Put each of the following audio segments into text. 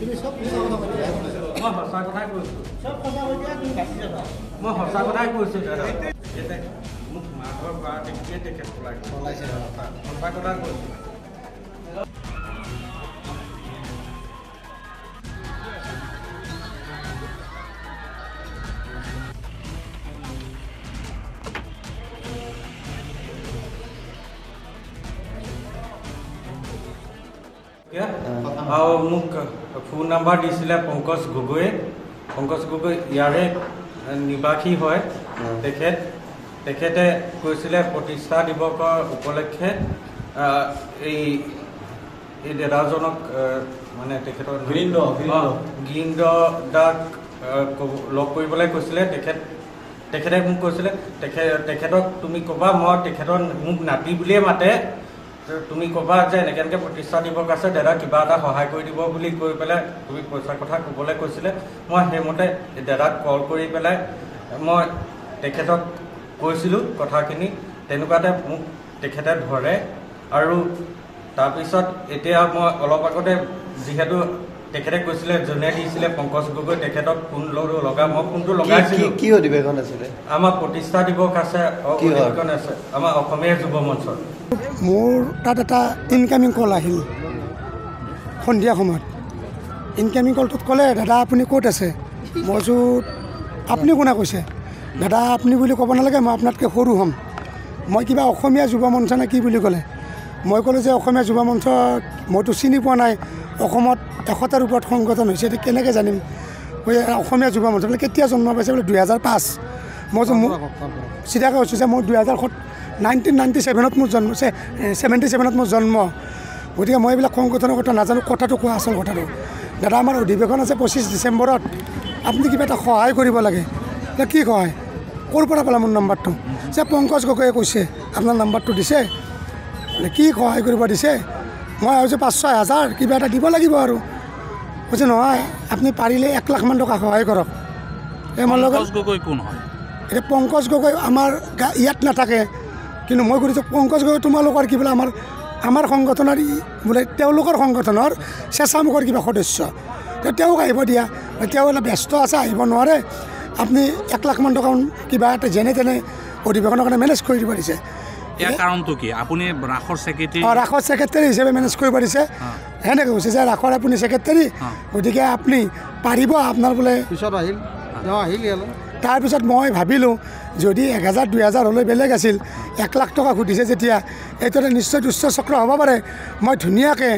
তুমি সব মিছা কথা কৈছা মই সঁচা কথাই কৈছোঁ সব কথা কৈ দিয়া তুমি বাচি যাবা মই সঁচা কথাই কৈছোঁ দাদা এতিয়া মোক মাঘৰ বাৰ দেখিয়ে তেখেত পলাইছে সঁচা কথা কৈছোঁ আৰু মোক ফোন নম্বৰ দিছিলে পংকজ গগৈ ইয়াৰে নিবাসী হয় তেখেতে কৈছিলে প্ৰতিষ্ঠা দিৱসৰ উপলক্ষে এই দাদাজনক মানে তেখেতৰ গিৰিন্দ্ৰ দাক লগ কৰিবলৈ কৈছিলে তেখেতে মোক কৈছিলে তেখেতক তুমি ক'বা মই তেখেতৰ মোক নাতি বুলিয়ে মাতে তুমি ক'বা যে এনেকৈ প্ৰতিষ্ঠা দিৱস আছে দাদা কিবা এটা সহায় কৰি দিব বুলি কৈ পেলাই তুমি পইচাৰ কথা ক'বলৈ কৈছিলে মই সেইমতে দাদাক কল কৰি পেলাই মই তেখেতক কৈছিলোঁ কথাখিনি তেনেকুৱাতে মোক তেখেতে ধৰে আৰু তাৰপিছত এতিয়া মই অলপ আগতে যিহেতু তেখেতে কৈছিলে যোনে দিছিলে পংকজ গগৈ তেখেতক ফোন লগা মই ফোনটো লগাইছিলোঁ কি অধিৱেশন আছিলে আমাৰ প্ৰতিষ্ঠা দিৱস আছে অধিৱেশন আছে আমাৰ অসমীয়া যুৱ মঞ্চৰ মোৰ তাত এটা ইনকামিং কল আহিল সন্ধিয়া সময়ত ইনকামিং কলটোত ক'লে দাদা আপুনি ক'ত আছে মই কৈছোঁ আপুনি কোনে কৈছে দাদা আপুনি বুলি ক'ব নালাগে মই আপোনাতকৈ সৰু হ'ম মই কিবা অসমীয়া যুৱ মঞ্চ নে কি বুলি ক'লে মই ক'লোঁ যে অসমীয়া যুৱ মঞ্চ মইতো চিনি পোৱা নাই অসমত 100টাৰ ওপৰত সংগঠন হৈছে এতিয়া কেনেকৈ জানিম অসমীয়া যুৱ মঞ্চ বোলে কেতিয়া জন্ম পাইছে বোলে 2005 মই যে চিধাকৈ কৈছোঁ যে মই 1997ত মোৰ জন্ম 77ত মোৰ জন্ম গতিকে মই এইবিলাক সংগঠনৰ কথা নাজানো কথাটো কোৱা আচল কথাটো দাদা আমাৰ অধিৱেশন আছে 25 ডিচেম্বৰত আপুনি কিবা এটা সহায় কৰিব লাগে এতিয়া কি সহায় ক'ৰ পৰা পালে মোৰ নম্বৰটো যে পংকজ গগৈয়ে কৈছে আপোনাৰ নম্বৰটো দিছে কি সহায় কৰিব দিছে মই ভাবিছোঁ 5-6 হাজাৰ কিবা এটা দিব লাগিব আৰু কৈছে নহয় আপুনি পাৰিলে 1 লাখ মান টকা সহায় কৰক এই মোৰ লগত গগৈ কোন হয় এতিয়া পংকজ গগৈ আমাৰ ইয়াত নাথাকে কিন্তু মই কৰিছোঁ পংকজ গগৈ তোমালোকৰ কি বোলে আমাৰ সংগঠনৰ বোলে তেওঁলোকৰ সংগঠনৰ স্বেচ্ছামুখৰ কিবা সদস্য তেওঁক আহিব দিয়া তেওঁ অলপ ব্যস্ত আছে আহিব নোৱাৰে আপুনি 1 লাখ মান টকা কিবা এটা যেনে তেনে অধিৱেশনৰ কাৰণে মেনেজ কৰি দিব দিছে ইয়াৰ কাৰণটো কি আপুনি ৰাখৰ ছেক্ৰেটাৰী হিচাপে মেনেজ কৰিব দিছে সেনেকৈ কৈছে যে ৰাখৰ আপুনি ছেক্ৰেটাৰী গতিকে আপুনি পাৰিব আপোনাৰ বোলে পিছত আহিল তাৰপিছত মই ভাবিলোঁ যদি 1000-2000 হ'লে বেলেগ আছিল 1 লাখ টকা সুধিছে যেতিয়া এইটো নিশ্চয় দুষ্ট চক্ৰ হ'ব পাৰে মই ধুনীয়াকৈ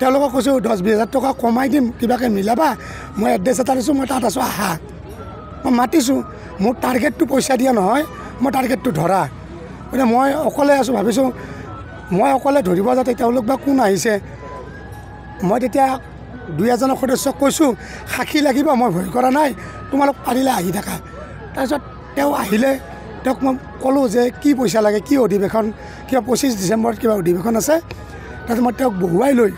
তেওঁলোকক কৈছোঁ 10-20 টকা কমাই দিম কিবাকৈ মিলাবা মই এড্ৰেছ এটা দিছোঁ মই তাত আছোঁ আহা মই মাতিছোঁ মোৰ টাৰ্গেটটো পইচা দিয়া নহয় মই টাৰ্গেটটো ধৰা গতিকে মই অকলে আছোঁ ভাবিছোঁ মই অকলে ধৰিব যাতে তেওঁলোক বা কোন আহিছে মই তেতিয়া 2-এজনক সদস্যক কৈছোঁ সাক্ষী লাগিব মই ভয় কৰা নাই তোমালোক পাৰিলে আহি থাকা তাৰপিছত তেওঁ আহিলে তেওঁক মই ক'লোঁ যে কি পইচা লাগে কি অধিৱেশন কিবা 25 ডিচেম্বৰত কিবা অধিৱেশন আছে তাৰপিছত মই তেওঁক বহুৱাই লৈ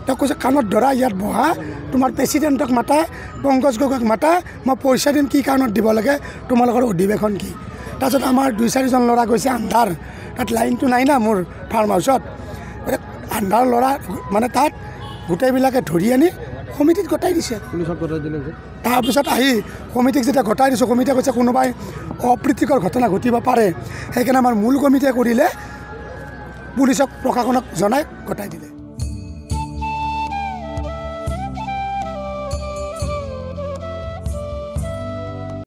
তেওঁক কৈছোঁ কাণত ধৰা ইয়াত বহা তোমাৰ প্ৰেচিডেণ্টক মাতা পংকজ গগৈক মাতা মই পইচা দিম কি কাৰণত দিব লাগে তোমালোকৰ অধিৱেশন কি তাৰপিছত আমাৰ 2-4জন ল'ৰা গৈছে আন্ধাৰ তাত লাইনটো নাই না মোৰ ফাৰ্ম হাউচত আন্ধাৰ ল'ৰা মানে তাত গোটেইবিলাকে ধৰি আনি সমিতিত গতাই দিছে পুলিচত গতাই দিলে তাৰপিছত আহি সমিতিক যেতিয়া গতাই দিছোঁ কমিটিয়ে কৈছে কোনোবাই অপ্ৰীতিকৰ ঘটনা ঘটিব পাৰে সেইকাৰণে আমাৰ মূল কমিটিয়ে কৰিলে পুলিচক প্ৰশাসনক জনাই গতাই দিলে